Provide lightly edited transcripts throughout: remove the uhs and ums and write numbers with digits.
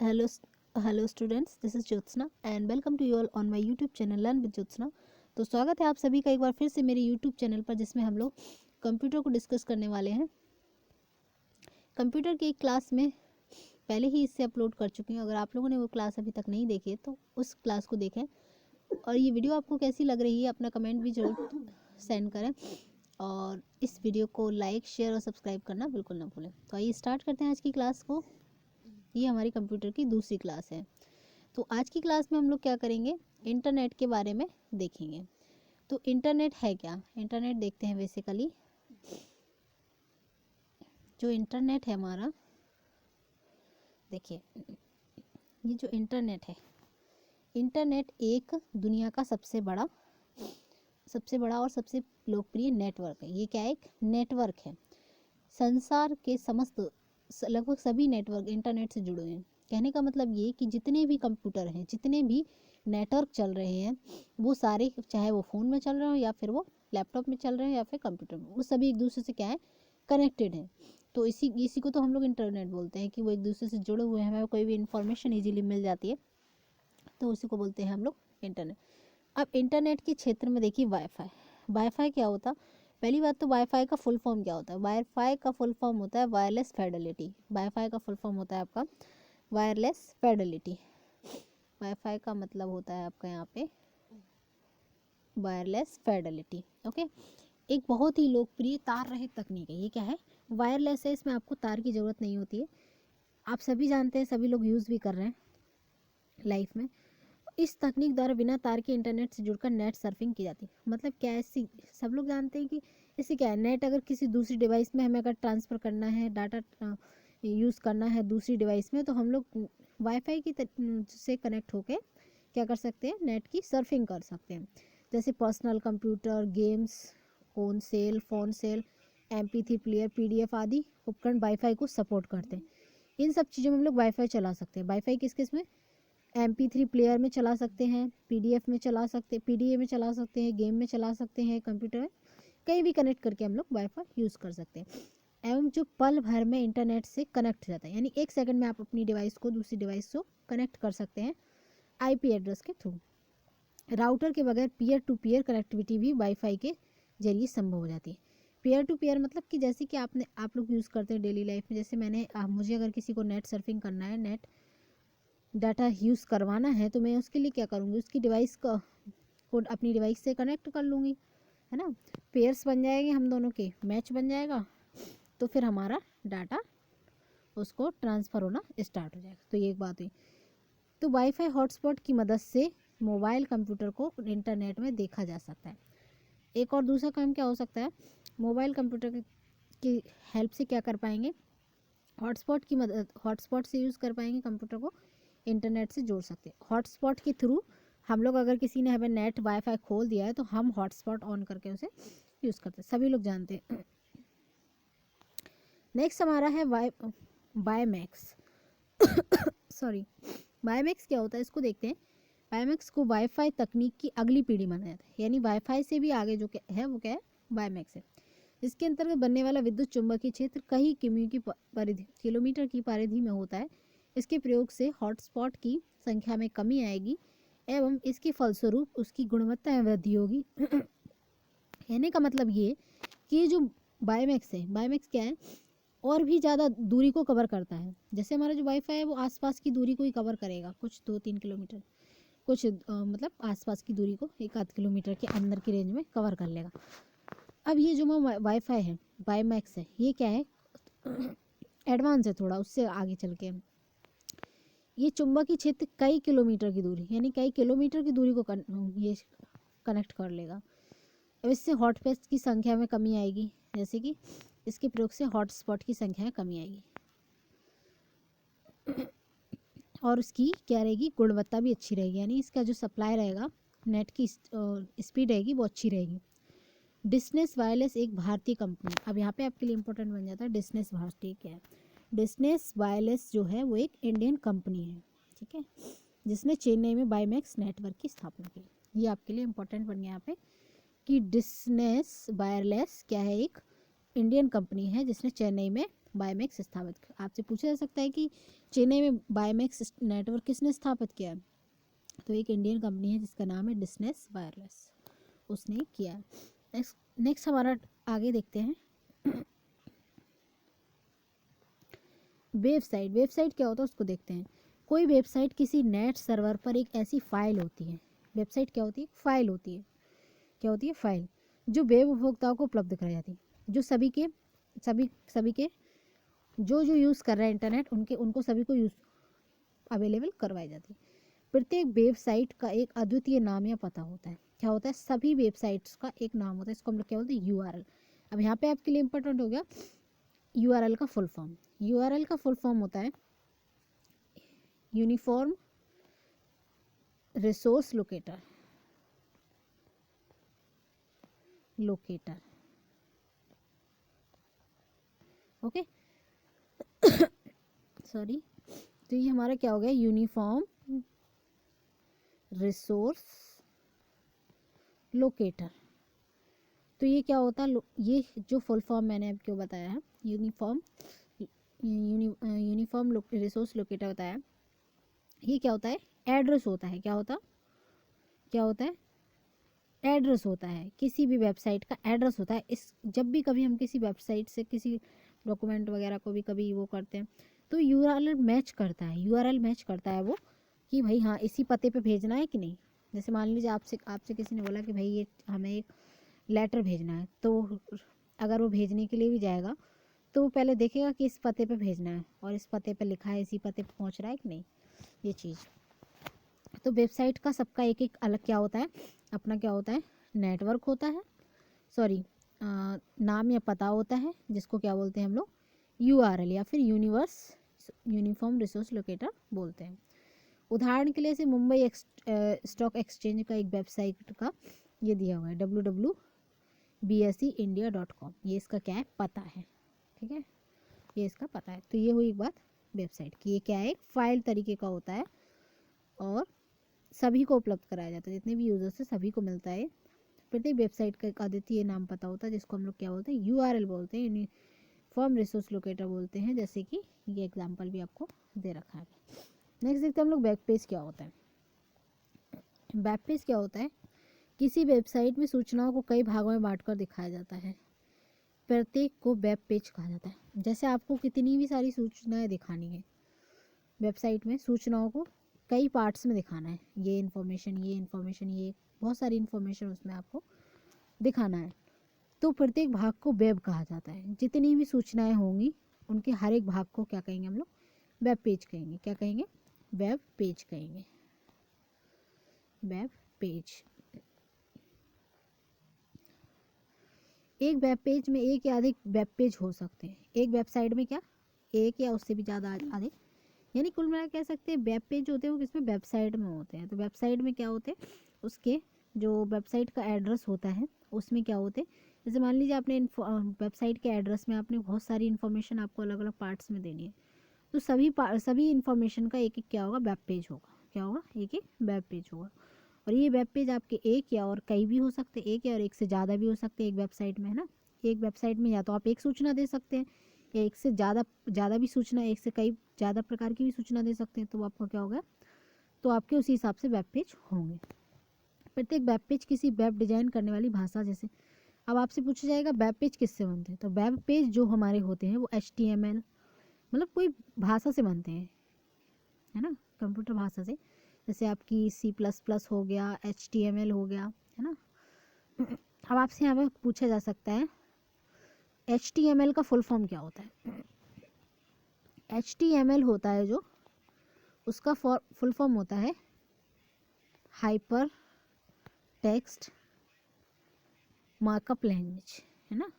Hello, hello students. This is Jyotsna and welcome to you all on my YouTube channel Learn with Jyotsna. तो स्वागत है आप सभी का एक बार फिर से मेरे YouTube चैनल पर, जिसमें हम लोग कंप्यूटर को डिस्कस करने वाले हैं। कंप्यूटर की एक क्लास में पहले ही इससे अपलोड कर चुकी हूँ। अगर आप लोगों ने वो क्लास अभी तक नहीं देखी है तो उस क्लास को देखें, और ये वीडियो आपको कैसी लग रही है अपना कमेंट भी जरूर सेंड करें, और इस वीडियो को लाइक, शेयर और सब्सक्राइब करना बिल्कुल ना भूलें। तो आइए स्टार्ट करते हैं आज की क्लास को। ये हमारी कंप्यूटर की दूसरी क्लास है। तो आज की क्लास में हम लोग क्या करेंगे, इंटरनेट के बारे में देखेंगे। तो इंटरनेट है क्या, इंटरनेट देखते हैं। बेसिकली जो इंटरनेट है हमारा, देखिए ये जो इंटरनेट है, इंटरनेट एक दुनिया का सबसे बड़ा और सबसे लोकप्रिय नेटवर्क है। ये क्या है, एक नेटवर्क है। संसार के समस्त लगभग सभी नेटवर्क इंटरनेट से जुड़े हैं। कहने का मतलब ये कि जितने भी कंप्यूटर हैं, जितने भी नेटवर्क चल रहे हैं, वो सारे, चाहे वो फ़ोन में चल रहे हो या फिर वो लैपटॉप में चल रहे हैं या फिर कंप्यूटर में, वो सभी एक दूसरे से क्या है, कनेक्टेड हैं। तो इसी को तो हम लोग इंटरनेट बोलते हैं कि वो एक दूसरे से जुड़े हुए हैं, हमें कोई भी इंफॉर्मेशन ईजीली मिल जाती है, तो उसी को बोलते हैं हम लोग इंटरनेट। अब इंटरनेट के क्षेत्र में देखिए वाईफाई क्या होता है। पहली बात तो वाईफाई का फुल फॉर्म क्या होता है। वाईफाई का फुल फॉर्म होता है वायरलेस फिडेलिटी। वाईफाई का फुल फॉर्म होता है आपका वायरलेस फिडेलिटी। वाईफाई का मतलब होता है आपका यहाँ पे वायरलेस फिडेलिटी। ओके, एक बहुत ही लोकप्रिय तार रहित तकनीक है। ये क्या है, वायरलेस है, इसमें आपको तार की ज़रूरत नहीं होती है। आप सभी जानते हैं, सभी लोग यूज़ भी कर रहे हैं लाइफ में। इस तकनीक द्वारा बिना तार के इंटरनेट से जुड़कर नेट सर्फिंग की जाती है। मतलब क्या है, सब लोग जानते हैं कि इससे क्या है, नेट अगर किसी दूसरी डिवाइस में हमें अगर ट्रांसफ़र करना है, डाटा यूज़ करना है दूसरी डिवाइस में, तो हम लोग वाईफाई की से कनेक्ट होकर क्या कर सकते हैं, नेट की सर्फिंग कर सकते हैं। जैसे personal computer, games, phone cell, MP3 player, PDF आदि उपकरण वाईफाई को सपोर्ट करते हैं। इन सब चीज़ों में हम लोग वाईफाई चला सकते हैं। वाईफाई किस किस में, MP3 प्लेयर में चला सकते हैं, PDF में चला सकते हैं, PDA में चला सकते हैं, गेम में चला सकते हैं, कंप्यूटर में कहीं भी कनेक्ट करके हम लोग वाईफाई यूज़ कर सकते हैं। एवं जो पल भर में इंटरनेट से कनेक्ट हो जाता है, यानी 1 सेकंड में आप अपनी डिवाइस को दूसरी डिवाइस से कनेक्ट कर सकते हैं IP एड्रेस के थ्रू। राउटर के बगैर पीयर टू पीयर कनेक्टिविटी भी वाईफाई के जरिए संभव हो जाती है। पीयर टू पीयर मतलब कि जैसे कि आप लोग यूज़ करते हैं डेली लाइफ में। जैसे मुझे अगर किसी को नेट सर्फिंग करना है, नेट डाटा यूज़ करवाना है, तो मैं उसके लिए क्या करूँगी, उसकी डिवाइस को अपनी डिवाइस से कनेक्ट कर लूँगी, है ना। पेयर्स बन जाएंगे, हम दोनों के मैच बन जाएगा, तो फिर हमारा डाटा उसको ट्रांसफ़र होना स्टार्ट हो जाएगा। तो ये एक बात हुई। तो वाईफाई हॉटस्पॉट की मदद से मोबाइल कंप्यूटर को इंटरनेट में देखा जा सकता है। एक और दूसरा काम क्या हो सकता है, मोबाइल कंप्यूटर की हेल्प से क्या कर पाएंगे, हॉटस्पॉट से यूज़ कर पाएंगे, कंप्यूटर को इंटरनेट से जोड़ सकते हैं। हॉटस्पॉट के थ्रू हम लोग, अगर किसी ने हमें नेट वाईफाई खोल दिया है, तो हम हॉटस्पॉट ऑन करके उसे यूज़ करते हैं, सभी लोग जानते हैं। नेक्स्ट हमारा है बायोमैक्स। सॉरी, बायोमैक्स क्या होता है, इसको देखते हैं। बायोमैक्स को वाईफाई तकनीक की अगली पीढ़ी माना जाता है, यानी वाईफाई से भी आगे जो है वो क्या है, बायोमैक्स है। इसके अंतर्गत बनने वाला विद्युत चुंबकीय क्षेत्र कई किलोमीटर की परिधि में होता है। इसके प्रयोग से हॉटस्पॉट की संख्या में कमी आएगी एवं इसके फलस्वरूप उसकी गुणवत्ता में वृद्धि होगी। कहने का मतलब ये कि जो बायोमैक्स है, बायोमैक्स क्या है, और भी ज़्यादा दूरी को कवर करता है। जैसे हमारा जो वाईफाई है वो आसपास की दूरी को ही कवर करेगा, कुछ 2-3 किलोमीटर, कुछ मतलब आसपास की दूरी को 1-8 किलोमीटर के अंदर की रेंज में कवर कर लेगा। अब ये जो वाईफाई है, बायोमैक्स है, ये क्या है, एडवांस है थोड़ा, उससे आगे चल के ये चुंबकीय क्षेत्र कई किलोमीटर की दूरी, यानी कई किलोमीटर की दूरी को ये कनेक्ट कर लेगा। अब इससे हॉटस्पॉट की संख्या में कमी आएगी, जैसे कि इसके प्रयोग से हॉटस्पॉट की संख्या में कमी आएगी और उसकी क्या रहेगी, गुणवत्ता भी अच्छी रहेगी, यानी इसका जो सप्लाई रहेगा, नेट की स्पीड रहेगी वो अच्छी रहेगी। डिस्नेस वायरलेस एक भारतीय कंपनी, अब यहाँ पे आपके लिए इंपॉर्टेंट बन जाता है, डिस्नेस भारतीय क्या है। डिस्नेस वायरलेस जो है वो एक इंडियन कंपनी है, ठीक है, जिसने चेन्नई में बायोमैक्स नेटवर्क की स्थापना की। ये आपके लिए इंपॉर्टेंट बन गया यहाँ पे कि डिस्नेस वायरलेस क्या है, एक इंडियन कंपनी है जिसने चेन्नई में बायोमैक्स स्थापित किया। आपसे पूछा जा सकता है कि चेन्नई में बायोमैक्स नेटवर्क किसने स्थापित किया है, तो एक इंडियन कंपनी है जिसका नाम है डिस्नेस वायरलेस, उसने किया। नेक्स्ट हमारा आगे देखते हैं वेबसाइट। वेबसाइट क्या होता है उसको देखते हैं। कोई वेबसाइट किसी नेट सर्वर पर एक ऐसी फाइल होती है। वेबसाइट क्या होती है, फाइल होती है। क्या होती है, फाइल, जो वेब उपभोक्ताओं को उपलब्ध कराई जाती है, जो सभी के जो यूज़ कर रहे हैं इंटरनेट, उनको सभी को यूज़ अवेलेबल करवाई जाती है। प्रत्येक वेबसाइट का एक अद्वितीय नाम या पता होता है। क्या होता है, सभी वेबसाइट्स का एक नाम होता है, इसको हम लोग क्या बोलते हैं, यूआरएल। अब यहाँ पे आपके लिए इंपॉर्टेंट हो गया यूआरएल का फुल फॉर्म। यूआरएल का फुल फॉर्म होता है uniform resource locator. Okay, sorry, तो ये हमारा क्या हो गया, यूनिफॉर्म रिसोर्स लोकेटर। तो ये क्या होता है, ये जो फुल फॉर्म मैंने आपको बताया है, यूनिफॉर्म रिसोर्स लोकेटर बताया, ये क्या होता है, एड्रेस होता है। क्या होता है, एड्रेस होता है। किसी भी वेबसाइट का एड्रेस होता है। इस जब भी कभी हम किसी वेबसाइट से किसी डॉक्यूमेंट वगैरह को भी कभी वो करते हैं तो यूआरएल मैच करता है वो, कि भाई हाँ इसी पते पे भेजना है कि नहीं। जैसे मान लीजिए आपसे किसी ने बोला कि भाई ये हमें एक लेटर भेजना है, तो अगर वो भेजने के लिए भी जाएगा तो वो पहले देखेगा कि इस पते पे भेजना है और इस पते पे लिखा है, इसी पते पे पहुंच रहा है कि नहीं, ये चीज़। तो वेबसाइट का सबका एक एक अलग क्या होता है, अपना क्या होता है, नेटवर्क होता है, सॉरी नाम या पता होता है, जिसको क्या बोलते हैं हम लोग, यूआरएल या फिर यूनिफॉर्म रिसोर्स लोकेटर बोलते हैं। उदाहरण के लिए से मुंबई स्टॉक एक्सचेंज का एक वेबसाइट का ये दिया हुआ है www.bseindia.com। ये इसका क्या है, पता है, ठीक है, ये इसका पता है। तो ये हुई एक बात वेबसाइट की। ये क्या है, एक फाइल तरीके का होता है और सभी को उपलब्ध कराया जाता है, जितने भी यूजर्स है सभी को मिलता है। प्रत्येक वेबसाइट का एक अद्वितीय नाम पता होता है, जिसको हम लोग क्या बोलते हैं, यूआरएल बोलते हैं, यूनिफॉर्म रिसोर्स लोकेटर बोलते हैं, जैसे कि ये एग्जांपल भी आपको दे रखा है। नेक्स्ट देखते हैं हम लोग वेब पेज क्या होता है। वेब पेज क्या होता है, किसी वेबसाइट में सूचनाओं को कई भागों में बांटकर दिखाया जाता है, प्रत्येक को वेब पेज कहा जाता है। जैसे आपको कितनी भी सारी सूचनाएं दिखानी है वेबसाइट में, सूचनाओं को कई पार्ट्स में दिखाना है, ये इन्फॉर्मेशन, ये बहुत सारी इन्फॉर्मेशन उसमें आपको दिखाना है, तो प्रत्येक भाग को वेब कहा जाता है। जितनी भी सूचनाएं होंगी उनके हर एक भाग को क्या कहेंगे हम लोग, वेब पेज कहेंगे। क्या कहेंगे, वेब पेज कहेंगे, वेब पेज। एक वेब पेज में एक या अधिक वेब पेज हो सकते हैं। एक वेबसाइट में क्या, एक या उससे भी ज़्यादा अधिक, यानी कुल मिला कह सकते हैं वेब पेज होते हैं वो किसमें, वेबसाइट में होते हैं। तो वेबसाइट में क्या होते हैं, उसके जो वेबसाइट का एड्रेस होता है उसमें क्या होते हैं, जैसे मान लीजिए आपने वेबसाइट के एड्रेस में आपने बहुत सारी इन्फॉर्मेशन आपको अलग अलग पार्ट्स में देनी है, तो सभी इन्फॉर्मेशन का एक एक क्या होगा, वेब पेज होगा। क्या होगा, एक एक वेब पेज होगा। और ये वेब पेज आपके एक या और कई भी हो सकते हैं, एक या और एक से ज़्यादा भी हो सकते हैं एक वेबसाइट में, है ना। एक वेबसाइट में या तो आप एक सूचना दे सकते हैं या एक से ज़्यादा भी सूचना, एक से कई ज़्यादा प्रकार की भी सूचना दे सकते हैं, तो आपका क्या होगा, तो आपके उसी हिसाब से वेब पेज होंगे। प्रत्येक वेब पेज किसी वेब डिज़ाइन करने वाली भाषा, जैसे अब आपसे पूछा जाएगा वेब पेज किससे बनते हैं, तो वेब पेज जो हमारे होते हैं वो HTML मतलब कोई भाषा से बनते हैं, है ना, कंप्यूटर भाषा से। जैसे आपकी C++ हो गया, HTML हो गया, है ना। अब आपसे यहाँ पर पूछा जा सकता है HTML का फुल फॉर्म क्या होता है। HTML होता है जो, उसका फुल फॉर्म होता है हाइपर टेक्स्ट मार्कअप लैंग्वेज, है ना,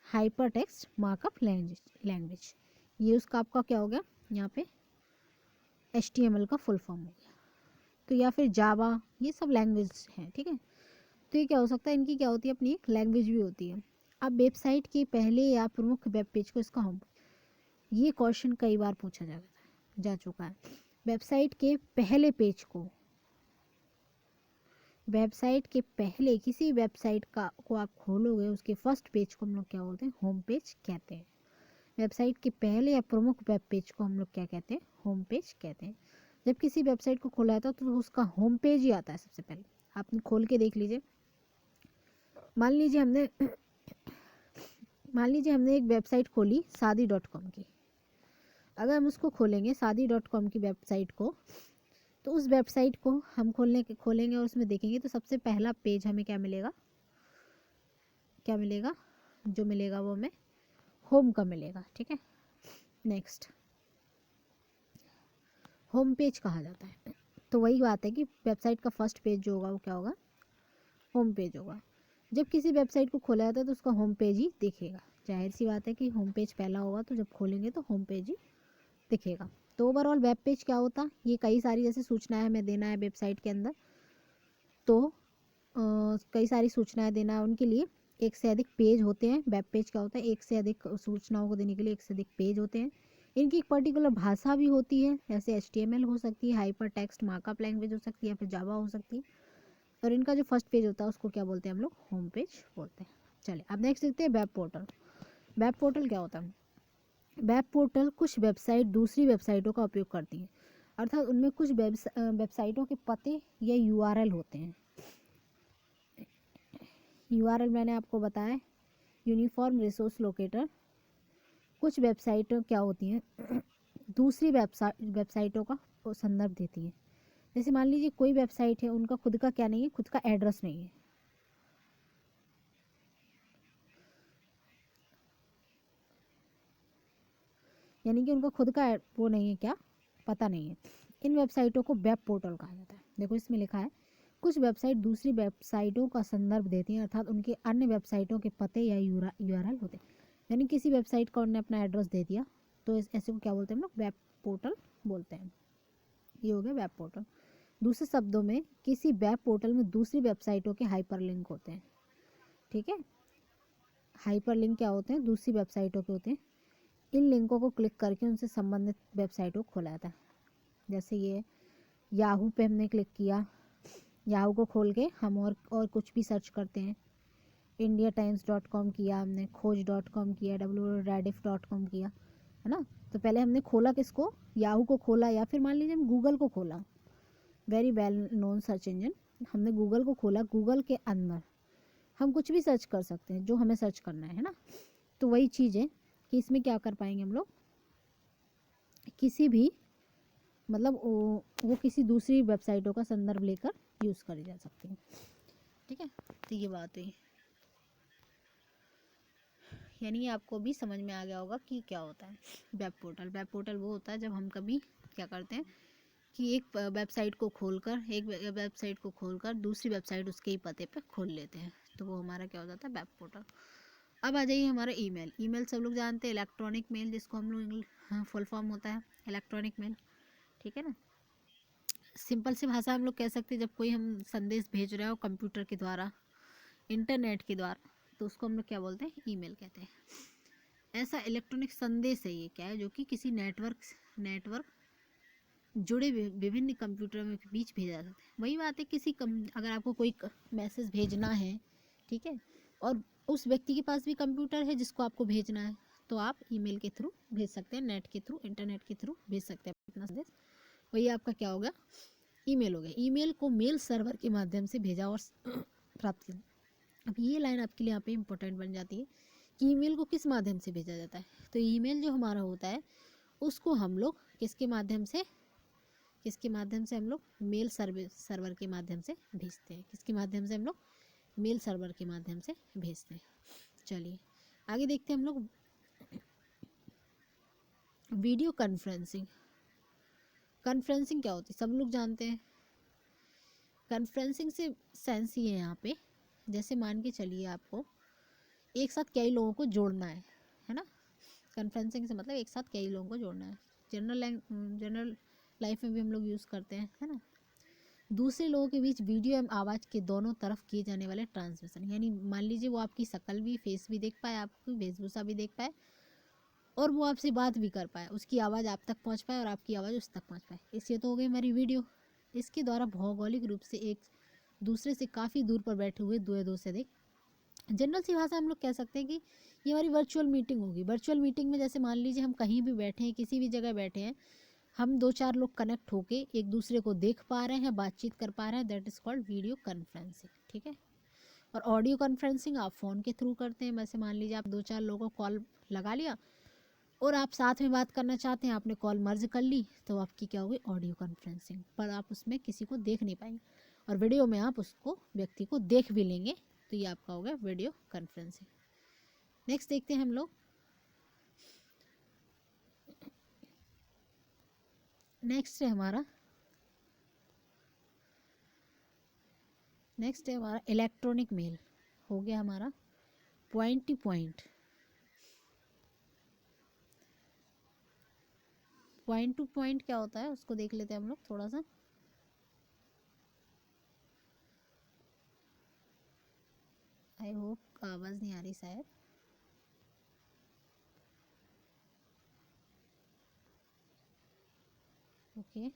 हाइपर टेक्स्ट मार्कअप लैंग्वेज। ये उसका आपका क्या हो गया यहाँ पे, HTML का फुल फॉर्म हो गया। तो या फिर जावा, ये सब लैंग्वेज हैं, ठीक है। तो ये क्या हो सकता है, इनकी क्या होती है, अपनी एक लैंग्वेज भी होती है। अब वेबसाइट के पहले या प्रमुख वेब पेज को इसका होम, ये क्वेश्चन कई बार पूछा जा चुका है। वेबसाइट के पहले पेज को, वेबसाइट के पहले किसी वेबसाइट को आप खोलोगे उसके फर्स्ट पेज को हम लोग क्या बोलते हैं, होम पेज कहते हैं। वेबसाइट के पहले या प्रमुख वेब पेज को हम लोग क्या कहते हैं, होम पेज कहते हैं। जब किसी वेबसाइट को खोला जाता है तो उसका होम पेज ही आता है सबसे पहले। आपने खोल के देख लीजिए, मान लीजिए हमने एक वेबसाइट खोली शादी.com की। अगर हम उसको खोलेंगे शादी.com की वेबसाइट को, तो उस वेबसाइट को हम खोलेंगे और उसमें देखेंगे तो सबसे पहला पेज हमें क्या मिलेगा, जो मिलेगा वो हमें होम का मिलेगा। ठीक है, नेक्स्ट होम पेज कहा जाता है। तो वही बात है कि वेबसाइट का फर्स्ट पेज जो होगा वो क्या होगा, होम पेज होगा। जब किसी वेबसाइट को खोला जाता है तो उसका होम पेज ही दिखेगा। जाहिर सी बात है कि होम पेज पहला होगा, तो जब खोलेंगे तो होम पेज ही दिखेगा। तो ओवरऑल वेब पेज क्या होता, ये कई सारी जैसे सूचनाएं हमें देना है वेबसाइट के अंदर, तो कई सारी सूचनाएं देना है उनके लिए एक से अधिक पेज होते हैं। वेब पेज क्या होता है, एक से अधिक सूचनाओं को देने के लिए एक से अधिक पेज होते हैं। इनकी एक पर्टिकुलर भाषा भी होती है, जैसे HTML हो सकती है, हाइपर टेक्स्ट मार्कअप लैंग्वेज हो सकती है, या फिर जावा हो सकती है। और इनका जो फर्स्ट पेज होता है उसको क्या बोलते हैं हम लोग, होम पेज बोलते हैं। चलिए अब नेक्स्ट देखते हैं वेब पोर्टल। वेब पोर्टल क्या होता है, वेब पोर्टल कुछ वेबसाइट दूसरी वेबसाइटों का उपयोग करती हैं, अर्थात उनमें कुछ वेबसाइटों के पते या URL होते हैं। URL मैंने आपको बताया, यूनिफॉर्म रिसोर्स लोकेटर। कुछ वेबसाइटें क्या होती हैं दूसरी वेबसाइटों का संदर्भ देती हैं। जैसे मान लीजिए कोई वेबसाइट है, उनका खुद का क्या नहीं है, खुद का एड्रेस नहीं है, यानी कि उनका खुद का वो नहीं है, क्या पता नहीं है। इन वेबसाइटों को वेब पोर्टल कहा जाता है। देखो इसमें लिखा है कुछ वेबसाइट दूसरी वेबसाइटों का संदर्भ देती हैं, अर्थात उनके अन्य वेबसाइटों के पते या URL होते हैं। यानी किसी वेबसाइट का उन्होंने अपना एड्रेस दे दिया, तो ऐसे को क्या बोलते हैं हम लोग, वेब पोर्टल बोलते हैं। ये हो गया वेब पोर्टल। दूसरे शब्दों में किसी वेब पोर्टल में दूसरी वेबसाइटों के हाइपरलिंक होते हैं। ठीक है, हाइपरलिंक क्या होते हैं, दूसरी वेबसाइटों के होते हैं। इन लिंकों को क्लिक करके उनसे संबंधित वेबसाइटों को खोला जाता है। जैसे ये याहू पे हमने क्लिक किया, याहू को खोल के हम और कुछ भी सर्च करते हैं। indiatimes.com किया हमने, खोज.com किया, www.rediff.com किया, है ना। तो पहले हमने खोला किसको, याहू को खोला, या फिर मान लीजिए हम गूगल को खोला, very well known search engine. हमने गूगल को खोला, गूगल के अंदर हम कुछ भी सर्च कर सकते हैं जो हमें सर्च करना है ना। तो वही चीज़ है कि इसमें क्या कर पाएंगे हम लोग, किसी भी मतलब वो किसी दूसरी वेबसाइटों का संदर्भ लेकर यूज़ करी जा सकती है। ठीक है, तो ये बात है, यानी आपको भी समझ में आ गया होगा कि क्या होता है वेब पोर्टल। वेब पोर्टल वो होता है जब हम कभी क्या करते हैं कि एक वेबसाइट को खोलकर दूसरी वेबसाइट उसके ही पते पे खोल लेते हैं, तो वो हमारा क्या हो जाता है, वेब पोर्टल। अब आ जाइए हमारा ईमेल। ईमेल सब लोग जानते हैं, इलेक्ट्रॉनिक मेल जिसको हम लोग फुल फॉर्म होता है इलेक्ट्रॉनिक मेल। ठीक है ना, सिंपल सी भाषा हम लोग कह सकते हैं, जब कोई हम संदेश भेज रहे हो कंप्यूटर के द्वारा, इंटरनेट के द्वारा, तो उसको हम लोग क्या बोलते हैं, ईमेल कहते हैं। ऐसा इलेक्ट्रॉनिक संदेश है ये, क्या है, जो कि किसी नेटवर्क जुड़े विभिन्न कंप्यूटरों के बीच भेजा जाता है। वही बात है, अगर आपको कोई मैसेज भेजना है, ठीक है, और उस व्यक्ति के पास भी कंप्यूटर है जिसको आपको भेजना है, तो आप ईमेल के थ्रू भेज सकते हैं, नेट के थ्रू, इंटरनेट के थ्रू भेज सकते हैं अपना संदेश। वही आपका क्या होगा, ईमेल हो गया। ईमेल को मेल सर्वर के माध्यम से भेजा और प्राप्त किया। अब ये लाइन आपके लिए यहाँ पे इम्पोर्टेंट बन जाती है कि ईमेल को किस माध्यम से भेजा जाता है। तो ईमेल जो हमारा होता है उसको हम लोग किसके माध्यम से हम लोग मेल सर्वर के माध्यम से भेजते हैं। किसके माध्यम से हम लोग, मेल सर्वर के माध्यम से भेजते हैं। चलिए आगे देखते हैं हम लोग वीडियो कॉन्फ्रेंसिंग। कॉन्फ्रेंसिंग क्या होती है, सब लोग जानते हैं। कॉन्फ्रेंसिंग से सेंस ये है यहाँ पे, जैसे मान के चलिए आपको एक साथ कई लोगों को जोड़ना है ना। कॉन्फ्रेंसिंग से मतलब एक साथ कई लोगों को जोड़ना है। जनरल लाइफ में भी हम लोग यूज़ करते हैं, है ना। दूसरे लोगों के बीच वीडियो एवं आवाज़ के दोनों तरफ किए जाने वाले ट्रांसमिशन, यानी मान लीजिए वो आपकी शक्ल भी, फेस भी देख पाए, आपकी वेशभूषा भी देख पाए, और वो आपसे बात भी कर पाए, उसकी आवाज़ आप तक पहुंच पाए और आपकी आवाज़ उस तक पहुंच पाए। इससे तो हो गई हमारी वीडियो। इसके द्वारा भौगोलिक रूप से एक दूसरे से काफ़ी दूर पर बैठे हुए दो से अधिक जनरल सी भाषा हम लोग कह सकते हैं कि ये हमारी वर्चुअल मीटिंग होगी। वर्चुअल मीटिंग में जैसे मान लीजिए हम कहीं भी बैठे हैं, किसी भी जगह बैठे हैं, हम 2-4 लोग कनेक्ट होके एक दूसरे को देख पा रहे हैं, बातचीत कर पा रहे हैं, that is called video conferencing, ठीक है। और ऑडियो कॉन्फ्रेंसिंग आप फ़ोन के थ्रू करते हैं। वैसे मान लीजिए आप 2-4 लोगों को कॉल लगा लिया और आप साथ में बात करना चाहते हैं, आपने कॉल मर्ज कर ली, तो आपकी क्या होगी, ऑडियो कॉन्फ्रेंसिंग। पर आप उसमें किसी को देख नहीं पाएंगे, और वीडियो में आप उसको व्यक्ति को देख भी लेंगे, तो ये आपका हो गया वीडियो कॉन्फ्रेंसिंग। नेक्स्ट देखते हैं हम लोग, नेक्स्ट है हमारा इलेक्ट्रॉनिक मेल। हो गया हमारा point two point. Point two point क्या होता है उसको देख लेते हैं हम लोग थोड़ा सा। आई होप आवाज़ नहीं आ रही शायद। ओके,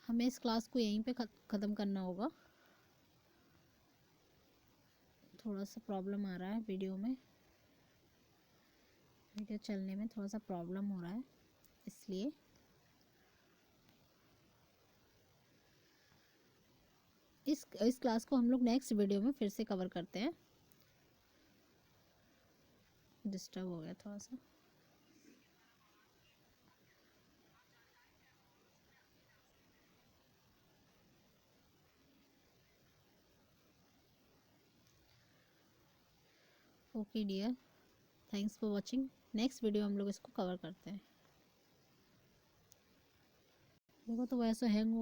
हमें इस क्लास को यहीं पे ख़त्म करना होगा। थोड़ा सा प्रॉब्लम आ रहा है वीडियो में, वीडियो चलने में थोड़ा सा प्रॉब्लम हो रहा है, इसलिए इस क्लास को हम लोग नेक्स्ट वीडियो में फिर से कवर करते हैं। डिस्टर्ब हो गया थोड़ा सा। Okay dear, thanks for watching. Next video हम लोग इसको कवर करते हैं। देखो तो वैसे हैंग